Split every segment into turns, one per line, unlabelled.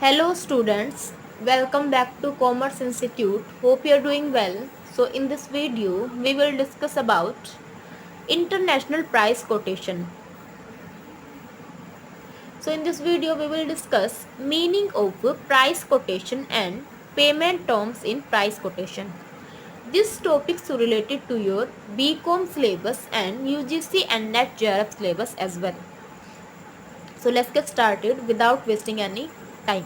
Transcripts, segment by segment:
Hello students, welcome back to Commerce Institute. Hope you are doing well. So in this video, we will discuss about international price quotation. So in this video, we will discuss meaning of price quotation and payment terms in price quotation. These topics are related to your BCom syllabus and UGC and NET JRF syllabus as well. So let's get started without wasting any time.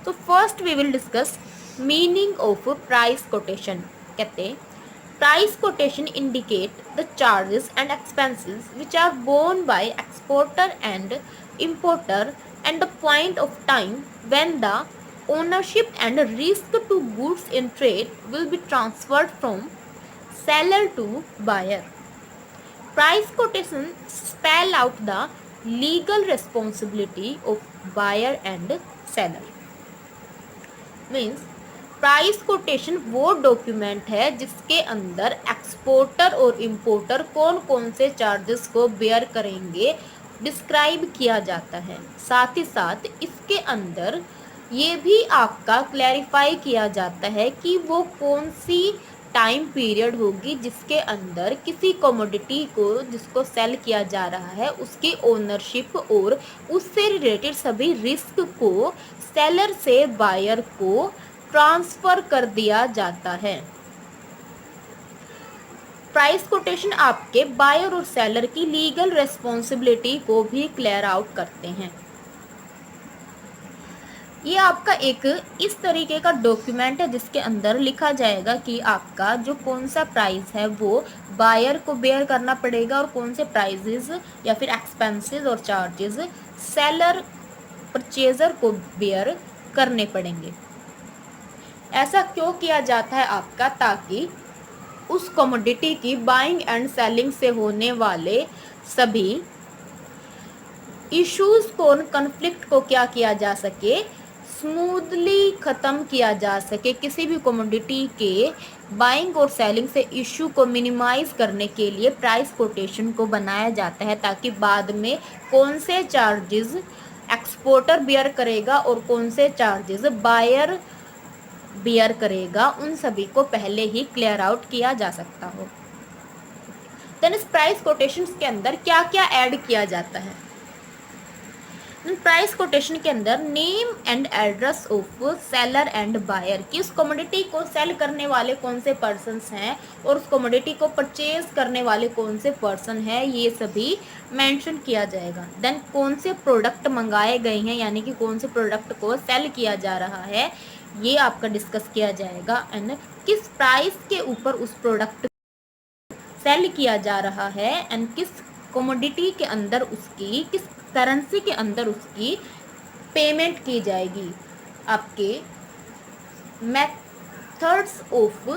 तो first we will discuss meaning of price quotation. कहते हैं price quotation indicate the charges and expenses which are borne by exporter and importer and the point of time when the ownership and risk to goods in trade will be transferred from seller to buyer. Price quotation spell out the legal responsibility of buyer and seller. Means price quotation वो document है जिसके अंदर exporter और importer कौन कौन से charges को bear करेंगे डिस्क्राइब किया जाता है। साथ ही साथ इसके अंदर ये भी आपका क्लैरिफाई किया जाता है कि वो कौन सी टाइम पीरियड होगी जिसके अंदर किसी कमोडिटी को जिसको सेल किया जा रहा है उसकी ओनरशिप और उससे रिलेटेड सभी रिस्क को सेलर से बायर को ट्रांसफर कर दिया जाता है। प्राइस कोटेशन आपके बायर और सेलर की लीगल रेस्पॉन्सिबिलिटी को भी क्लियर आउट करते हैं। ये आपका एक इस तरीके का डॉक्यूमेंट है जिसके अंदर लिखा जाएगा कि आपका जो कौन सा प्राइस है वो बायर को बेयर करना पड़ेगा और कौन से प्राइजेस या फिर एक्सपेंसेस और चार्जेस सेलर परचेजर को बेयर करने पड़ेंगे। ऐसा क्यों किया जाता है आपका, ताकि उस कमोडिटी की बाइंग एंड सेलिंग से होने वाले सभी इश्यूज को कॉन्फ्लिक्ट को क्या किया जा सके, स्मूथली ख़त्म किया जा सके। किसी भी कमोडिटी के बाइंग और सेलिंग से इशू को मिनिमाइज करने के लिए प्राइस कोटेशन को बनाया जाता है, ताकि बाद में कौन से चार्जेस एक्सपोर्टर बेयर करेगा और कौन से चार्जेस बायर बेयर करेगा उन सभी को पहले ही क्लियर आउट किया जा सकता हो। देन इस प्राइस कोटेशंस के अंदर क्या क्या ऐड किया जाता है। प्राइस कोटेशन के अंदर name and address of seller and buyer कि उस कमोडिटी को सेल करने वाले कौन से पर्सन्स हैं और उस कमोडिटी को परचेज करने वाले कौन से पर्सन हैं, ये सभी मेंशन किया जाएगा। देन कौन से प्रोडक्ट मंगाए गए हैं, यानी कि कौन से प्रोडक्ट को सेल किया जा रहा है, ये आपका डिस्कस किया जाएगा। एंड किस प्राइस के ऊपर उस प्रोडक्ट सेल किया जा रहा है एंड किस कमोडिटी के अंदर उसकी, किस करेंसी के अंदर उसकी पेमेंट की जाएगी। आपके मेथड्स ऑफ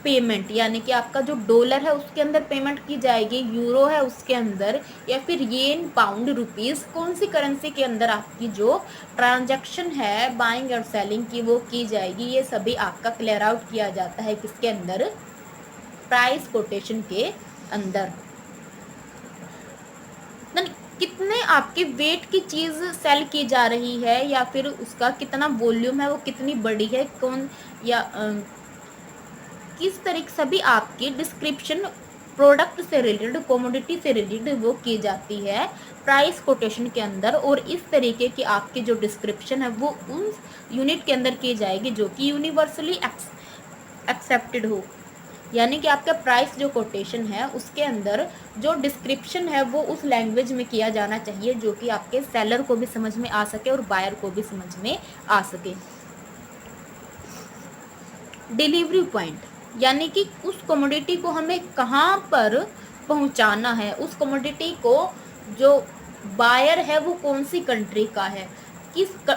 पेमेंट, यानी कि आपका जो डॉलर है उसके अंदर पेमेंट की जाएगी, यूरो है उसके अंदर, या फिर येन, पाउंड, रुपीस, कौन सी करेंसी के अंदर आपकी जो ट्रांजैक्शन है बाइंग और सेलिंग की वो की जाएगी। ये सभी आपका क्लियर आउट किया जाता है किसके अंदर, प्राइस कोटेशन के अंदर। कितने आपके वेट की चीज़ सेल की जा रही है या फिर उसका कितना वॉल्यूम है, वो कितनी बड़ी है, कौन या किस तरीके सभी आपकी डिस्क्रिप्शन प्रोडक्ट से रिलेटेड, कमोडिटी से रिलेटेड वो की जाती है प्राइस कोटेशन के अंदर। और इस तरीके की आपकी जो डिस्क्रिप्शन है वो उन यूनिट के अंदर की जाएगी जो कि यूनिवर्सली एक्सेप्टेड हो, यानी कि आपका प्राइस जो कोटेशन है उसके अंदर जो डिस्क्रिप्शन है वो उस लैंग्वेज में किया जाना चाहिए जो कि आपके सेलर को भी समझ में आ सके और बायर को भी समझ में आ सके। डिलीवरी पॉइंट, यानी कि उस कमोडिटी को हमें कहाँ पर पहुँचाना है, उस कमोडिटी को जो बायर है वो कौन सी कंट्री का है,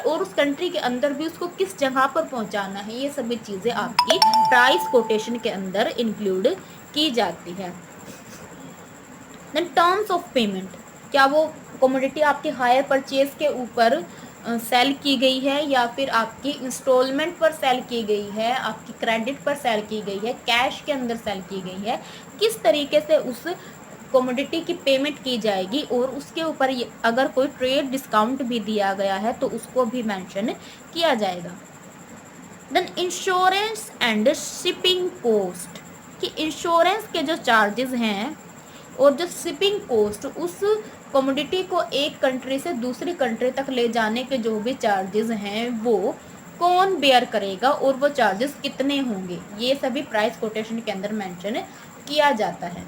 और उस कंट्री के अंदर भी उसको किस जगह पर पहुंचाना है, ये सभी चीज़ें आपकी प्राइस कोटेशन के अंदर इंक्लूड की जाती है। देन टर्म्स ऑफ पेमेंट, क्या वो कमोडिटी आपकी हायर परचेज के ऊपर सेल की गई है या फिर आपकी इंस्टॉलमेंट पर सेल की गई है, आपकी क्रेडिट पर सेल की गई है, कैश के अंदर सेल की गई है, किस तरीके से उस कमोडिटी की पेमेंट की जाएगी और उसके ऊपर अगर कोई ट्रेड डिस्काउंट भी दिया गया है तो उसको भी मेंशन किया जाएगा। Then insurance and shipping cost, कि इंश्योरेंस के जो चार्जेस हैं और जो शिपिंग कोस्ट, उस कमोडिटी को एक कंट्री से दूसरी कंट्री तक ले जाने के जो भी चार्जेस हैं वो कौन बेयर करेगा और वो चार्जेस कितने होंगे, ये सभी प्राइस कोटेशन के अंदर मेंशन किया जाता है।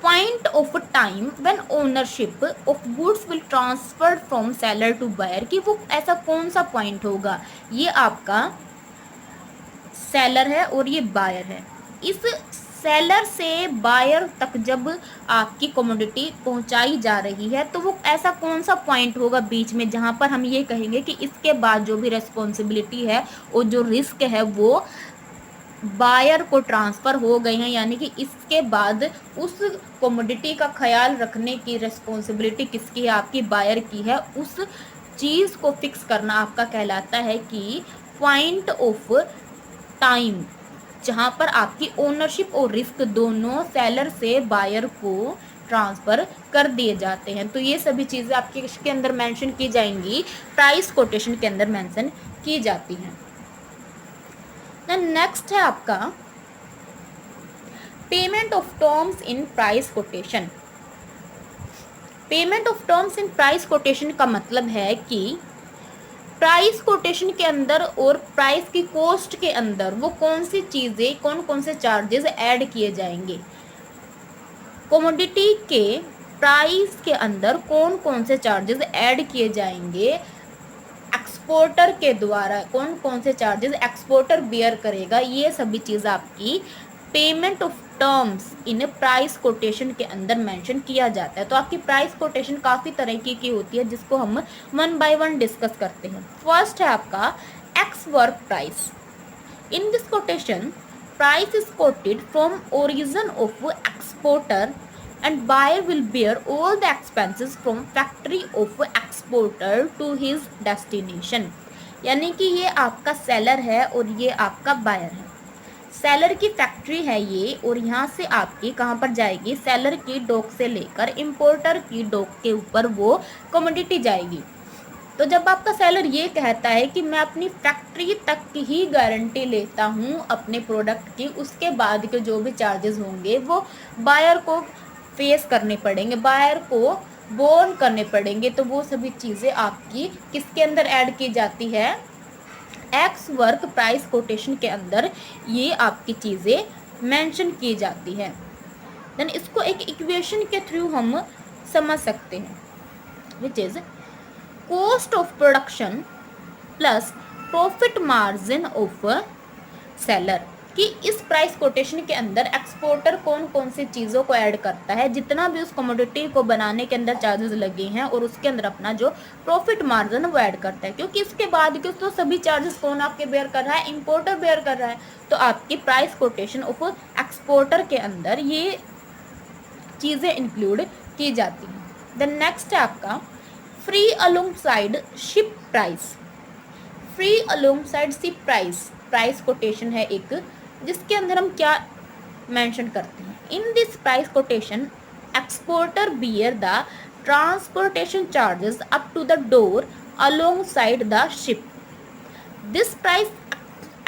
Point of time when ownership of goods will transfer from seller to buyer, कि वो ऐसा कौन सा पॉइंट होगा, ये आपका सेलर है और ये बायर है। इस सेलर से बायर तक जब आपकी कमोडिटी पहुंचाई जा रही है तो वो ऐसा कौन सा पॉइंट होगा बीच में जहां पर हम ये कहेंगे कि इसके बाद जो भी रेस्पॉन्सिबिलिटी है और जो रिस्क है वो बायर को ट्रांसफ़र हो गए हैं, यानी कि इसके बाद उस कमोडिटी का ख्याल रखने की रिस्पॉन्सिबिलिटी किसकी है, आपकी बायर की है। उस चीज़ को फिक्स करना आपका कहलाता है कि पॉइंट ऑफ टाइम, जहां पर आपकी ओनरशिप और रिस्क दोनों सेलर से बायर को ट्रांसफ़र कर दिए जाते हैं। तो ये सभी चीज़ें आपके इसके अंदर मेंशन की जाएंगी, प्राइस कोटेशन के अंदर मेंशन की जाती हैं। नेक्स्ट है आपका payment of terms in price quotation. Payment of terms in price quotation का मतलब है कि प्राइस कोटेशन के अंदर और प्राइस की कोस्ट के अंदर वो कौन सी चीज़ें, कौन कौन से चार्जेस ऐड किए जाएंगे, कमोडिटी के प्राइस के अंदर कौन कौन से चार्जेस ऐड किए जाएंगे, एक्सपोर्टर के द्वारा कौन कौन से चार्जेस एक्सपोर्टर बियर करेगा, ये सभी चीज़ आपकी payment of terms in price quotation के अंदर मेंशन किया जाता है। तो आपकी प्राइस कोटेशन काफ़ी तरीके की होती है जिसको हम वन बाय वन डिस्कस करते हैं। फर्स्ट है आपका x work price. In this quotation price is coated from origin of exporter and buyer will bear all the expenses from factory of exporter to his destination। यानी कि ये आपका seller है और ये आपका बायर है। सेलर की फैक्ट्री है ये और यहाँ से आपकी कहाँ पर जाएगी, सेलर की डॉक से लेकर इंपोर्टर की डॉक के ऊपर वो कमोडिटी जाएगी। तो जब आपका सेलर ये कहता है कि मैं अपनी फैक्ट्री तक की ही गारंटी लेता हूँ अपने प्रोडक्ट की, उसके बाद के जो भी चार्जेस होंगे वो बायर को फेस करने पड़ेंगे, बायर को बोर्न करने पड़ेंगे। तो वो सभी चीज़ें आपकी किसके अंदर ऐड की जाती है, एक्स वर्क प्राइस कोटेशन के अंदर ये आपकी चीज़ें मेंशन की जाती है। देन इसको एक इक्वेशन के थ्रू हम समझ सकते हैं, which is cost of production plus profit margin of seller, कि इस प्राइस कोटेशन के अंदर एक्सपोर्टर कौन कौन सी चीज़ों को ऐड करता है, जितना भी उस कमोडिटी को बनाने के अंदर चार्जेस लगे हैं और उसके अंदर अपना जो प्रॉफिट मार्जिन वो ऐड करता है। क्योंकि इसके बाद के तो सभी चार्जेस कौन आपके बेयर कर रहा है, इंपोर्टर बेयर कर रहा है। तो आपकी प्राइस कोटेशन ऑफ एक्सपोर्टर के अंदर ये चीज़ें इंक्लूड की जाती हैं। द नेक्स्ट है आपका free alongside ship price. Free alongside ship price, price quotation है एक जिसके अंदर हम क्या मेंशन करते हैं, in this price quotation exporter bear the transportation charges up to the door alongside the ship. This price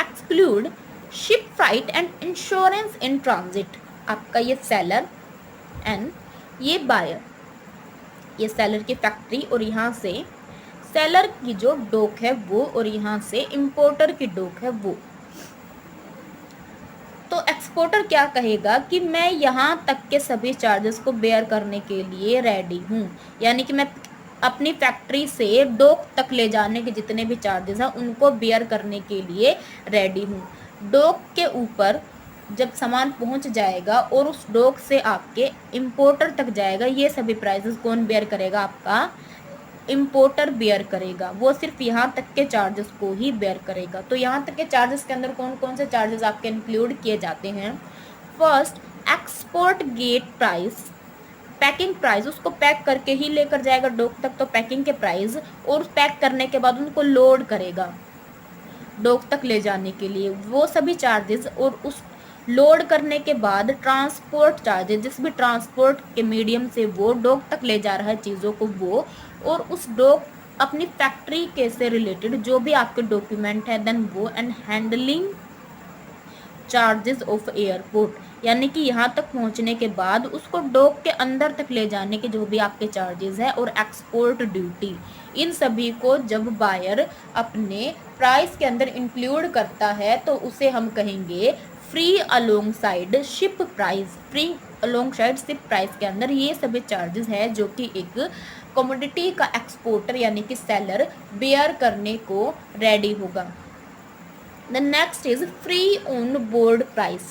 exclude ship freight and insurance in transit. आपका ये सेलर एंड ये बायर, ये सेलर की फैक्ट्री और यहाँ से सेलर की जो डॉक है वो और यहाँ से इंपोर्टर की डॉक है वो। तो एक्सपोर्टर क्या कहेगा कि मैं यहाँ तक के सभी चार्जेस को बेयर करने के लिए रेडी हूँ, यानी कि मैं अपनी फैक्ट्री से डॉक तक ले जाने के जितने भी चार्जेस हैं उनको बेयर करने के लिए रेडी हूँ। डॉक के ऊपर जब सामान पहुँच जाएगा और उस डॉक से आपके इंपोर्टर तक जाएगा, ये सभी प्राइसेस कौन बेयर करेगा, आपका इंपोर्टर बेयर करेगा। वो सिर्फ यहाँ तक के चार्जेस को ही बेयर करेगा। तो यहाँ तक के चार्जेस के अंदर कौन कौन से चार्जेस आपके इंक्लूड किए जाते हैं। First export gate price, packing price, उसको पैक करके ही लेकर जाएगा डॉक तक, तो पैकिंग के प्राइस, और पैक करने के बाद उनको लोड करेगा डॉक तक ले जाने के लिए, वो सभी चार्जेस, और उस लोड करने के बाद ट्रांसपोर्ट चार्जेस, जिस भी ट्रांसपोर्ट के मीडियम से वो डॉक तक ले जा रहा है चीज़ों को वो, और उस डॉक अपनी फैक्ट्री के से रिलेटेड जो भी आपके डॉक्यूमेंट है देन वो, and handling charges of airport, यानी कि यहाँ तक पहुँचने के बाद उसको डॉक के अंदर तक ले जाने के जो भी आपके चार्जेस है, और एक्सपोर्ट ड्यूटी, इन सभी को जब बायर अपने प्राइस के अंदर इंक्लूड करता है तो उसे हम कहेंगे free alongside ship price. Free alongside ship price के अंदर ये सभी चार्जेस है जो कि एक कमोडिटी का एक्सपोर्टर यानी कि सेलर बेयर करने को रेडी होगा। The next is free on board price.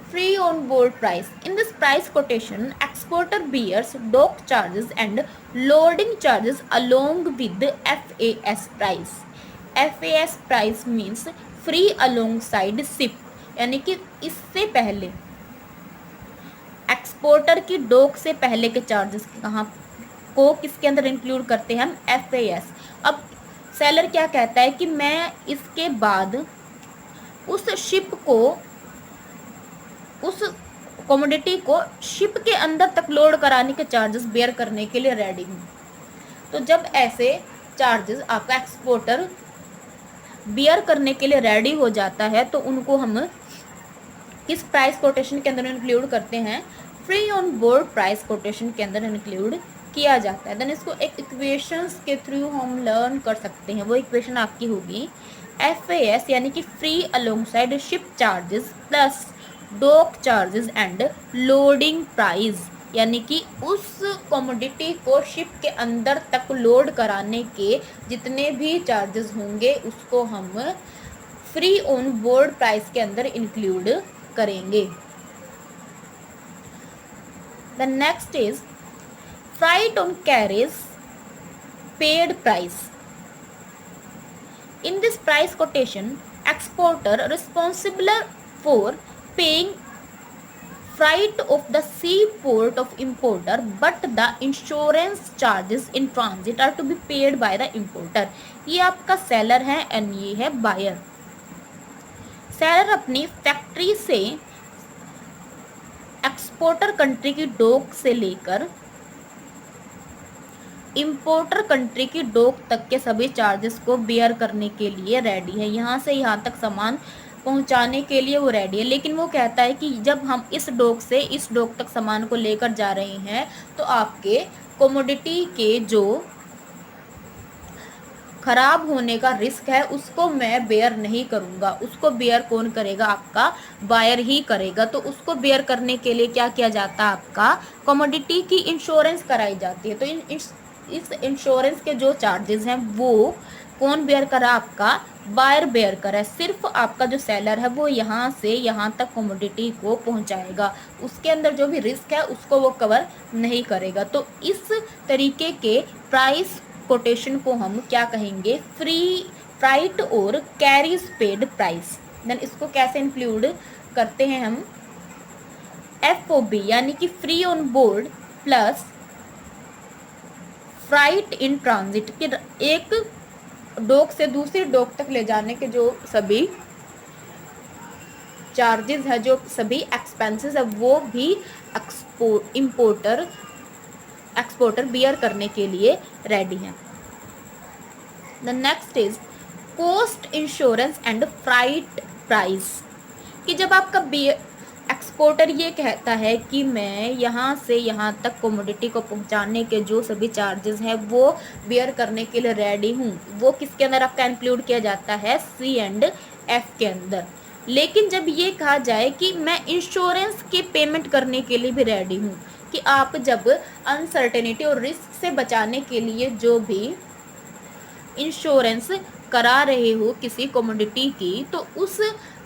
Free on board price. In this price quotation, exporter bears dock charges and loading charges along with the FAS price. FAS price means free alongside ship, यानी कि इससे पहले exporter की dock से पहले के charges कहाँ को किसके अंदर इंक्लूड करते हैं हम, FAS। अब सेलर क्या कहता है कि मैं इसके बाद उस शिप को, उस कमोडिटी को शिप के अंदर तक लोड कराने के चार्जेस बेयर करने के लिए रेडी हूँ। तो जब ऐसे चार्जेस आपका एक्सपोर्टर बेयर करने के लिए रेडी हो जाता है तो उनको हम किस प्राइस कोटेशन के अंदर इंक्लूड करते हैं, free on board price quotation के अंदर इंक्लूड किया जाता है। देन इसको एक इक्वेशंस के थ्रू हम लर्न कर सकते हैं। वो इक्वेशन आपकी होगी FAS यानी कि free alongside ship charges plus dock charges and loading price, यानी कि उस कमोडिटी को शिप के अंदर तक लोड कराने के जितने भी चार्जेस होंगे उसको हम फ्री ऑन बोर्ड प्राइस के अंदर इंक्लूड करेंगे। The next is freight on carriage paid price. In this price quotation, exporter responsible for paying freight of the seaport of importer, but the insurance charges in transit are to be paid by the importer। ये आपका seller है and ये है buyer. Seller अपनी factory से exporter country की dock से लेकर इंपोर्टर कंट्री की डॉक तक के सभी चार्जेस को बेयर करने के लिए रेडी है। यहाँ से यहाँ तक सामान पहुँचाने के लिए वो रेडी है, लेकिन वो कहता है कि जब हम इस डॉक से इस डॉक तक सामान को लेकर जा रहे हैं तो आपके कमोडिटी के जो खराब होने का रिस्क है उसको मैं बेयर नहीं करूँगा। उसको बेयर कौन करेगा, आपका बायर ही करेगा। तो उसको बेयर करने के लिए क्या किया जाता है, आपका कमोडिटी की इंश्योरेंस कराई जाती है। तो इस इंश्योरेंस के जो चार्जेस हैं वो कौन बेयर करा, आपका बायर बेयर करा है। सिर्फ आपका जो सेलर है वो यहाँ से यहाँ तक कमोडिटी को पहुँचाएगा, उसके अंदर जो भी रिस्क है उसको वो कवर नहीं करेगा। तो इस तरीके के प्राइस कोटेशन को हम क्या कहेंगे, फ्राइट और कैरीज पेड प्राइस। देन इसको कैसे इंक्लूड करते हैं हम, FOB यानी कि free on board plus freight in transit, कि एक डॉक से दूसरी डॉक तक ले जाने के जो सभी चार्जेस है, जो सभी एक्सपेंसेस है वो भी एक्सपोर्टर बियर करने के लिए रेडी है। The next is cost insurance and freight price, कि जब आपका एक्सपोर्टर ये कहता है कि मैं यहाँ से यहाँ तक कमोडिटी को पहुँचाने के जो सभी चार्जेस हैं वो बेयर करने के लिए रेडी हूँ, वो किसके अंदर आपका इंक्लूड किया जाता है, C&F के अंदर। लेकिन जब ये कहा जाए कि मैं इंश्योरेंस की पेमेंट करने के लिए भी रेडी हूँ, कि आप जब अनसर्टेनिटी और रिस्क से बचाने के लिए जो भी इंश्योरेंस करा रहे हो किसी कमोडिटी की, तो उस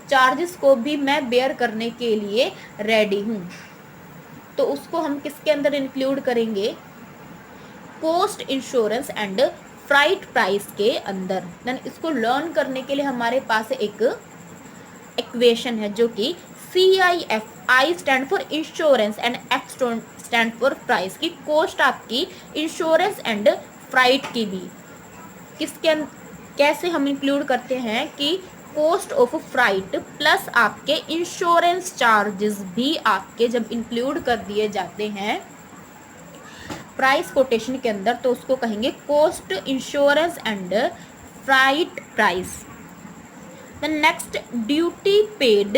चार्जेस को भी मैं बेयर करने के लिए रेडी हूँ। तो उसको हम किसके अंदर इंक्लूड करेंगे, cost insurance and freight price के अंदर। देन इसको लर्न करने के लिए हमारे पास एक इक्वेशन है जो कि CIF, I stand for insurance and F stand for price, की कॉस्ट आपकी इंश्योरेंस एंड फ्राइट की भी कैसे हम इंक्लूड करते हैं कि कॉस्ट ऑफ फ्राइट प्लस आपके इंश्योरेंस चार्जेस भी आपके जब इंक्लूड कर दिए जाते हैं प्राइस कोटेशन के अंदर, तो उसको कहेंगे cost, insurance and freight price. The next duty paid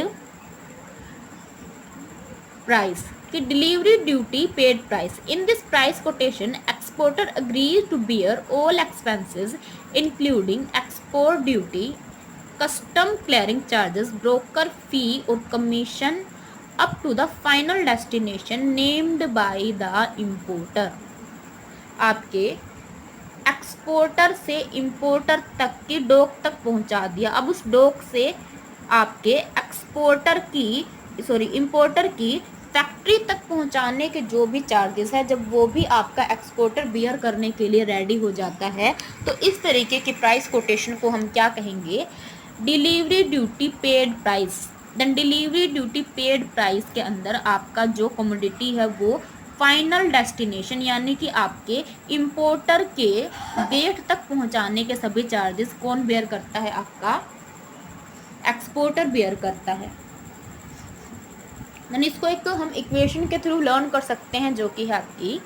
price कि delivery duty paid price. In this price quotation exporter agrees to bear all expenses including export duty, custom clearing charges, broker fee और commission up to the final destination named by the importer। आपके exporter से importer तक की dock तक पहुंचा दिया। अब उस डॉक से आपके इंपोर्टर की फैक्ट्री तक पहुंचाने के जो भी चार्जेस है, जब वो भी आपका एक्सपोर्टर बियर करने के लिए रेडी हो जाता है, तो इस तरीके की प्राइस कोटेशन को हम क्या कहेंगे, delivery duty paid price. Then delivery duty paid price के अंदर आपका जो कमोडिटी है वो फाइनल डेस्टिनेशन यानी कि आपके इंपोर्टर के गेट तक पहुंचाने के सभी चार्जेस कौन बेयर करता है, आपका एक्सपोर्टर बेयर करता है। यानी इसको एक तो हम इक्वेशन के थ्रू लर्न कर सकते हैं, जो कि है आपकी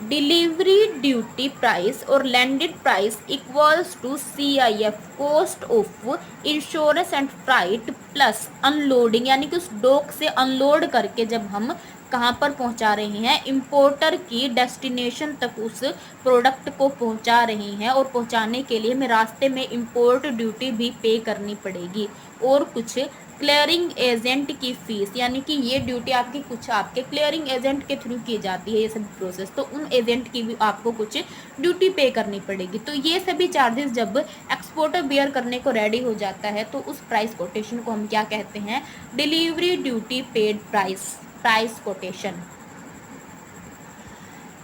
डिलीवरी ड्यूटी प्राइस और landed price equals to CIF cost of insurance and freight plus unloading, यानी कि उस डॉक से अनलोड करके जब हम कहाँ पर पहुंचा रहे हैं, इंपोर्टर की डेस्टिनेशन तक उस प्रोडक्ट को पहुंचा रहे हैं, और पहुंचाने के लिए हमें रास्ते में इंपोर्ट ड्यूटी भी पे करनी पड़ेगी, और कुछ क्लियरिंग एजेंट की फीस, यानी कि ये ड्यूटी आपकी कुछ आपके क्लियरिंग एजेंट के थ्रू की जाती है ये सभी प्रोसेस, तो उन एजेंट की भी आपको कुछ ड्यूटी पे करनी पड़ेगी। तो ये सभी चार्जेस जब एक्सपोर्टर बियर करने को रेडी हो जाता है, तो उस प्राइस कोटेशन को हम क्या कहते हैं, delivery duty paid price quotation.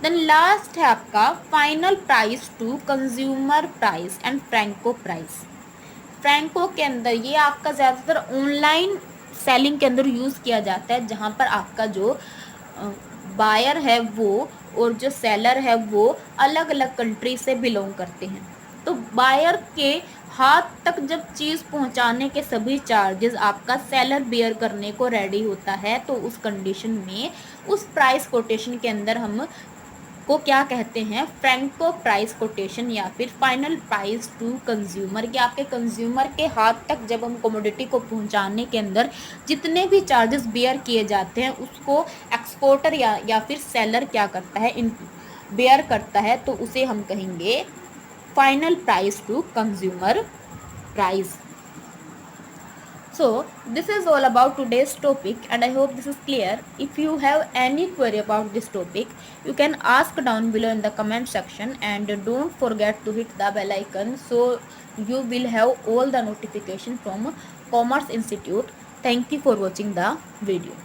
Then last है आपका final price to consumer price and franco price. Franco के अंदर ये आपका ज़्यादातर ऑनलाइन सेलिंग के अंदर यूज़ किया जाता है, जहाँ पर आपका जो बायर है वो और जो सेलर है वो अलग अलग कंट्री से बिलोंग करते हैं। तो बायर के हाथ तक जब चीज़ पहुंचाने के सभी चार्जेस आपका सेलर बियर करने को रेडी होता है, तो उस कंडीशन में उस प्राइस कोटेशन के अंदर हम को क्या कहते हैं, फ्रैंको प्राइस कोटेशन या फिर फाइनल प्राइस टू कंज्यूमर। कि आपके कंज्यूमर के हाथ तक जब हम कमोडिटी को पहुंचाने के अंदर जितने भी चार्जेस बियर किए जाते हैं, उसको एक्सपोर्टर या फिर सेलर क्या करता है, बेयर करता है, तो उसे हम कहेंगे final price to consumer price. So this is all about today's topic and I hope this is clear. If you have any query about this topic, you can ask down below in the comment section, and don't forget to hit the bell icon so you will have all the notification from Commerce Institute. Thank you for watching the video.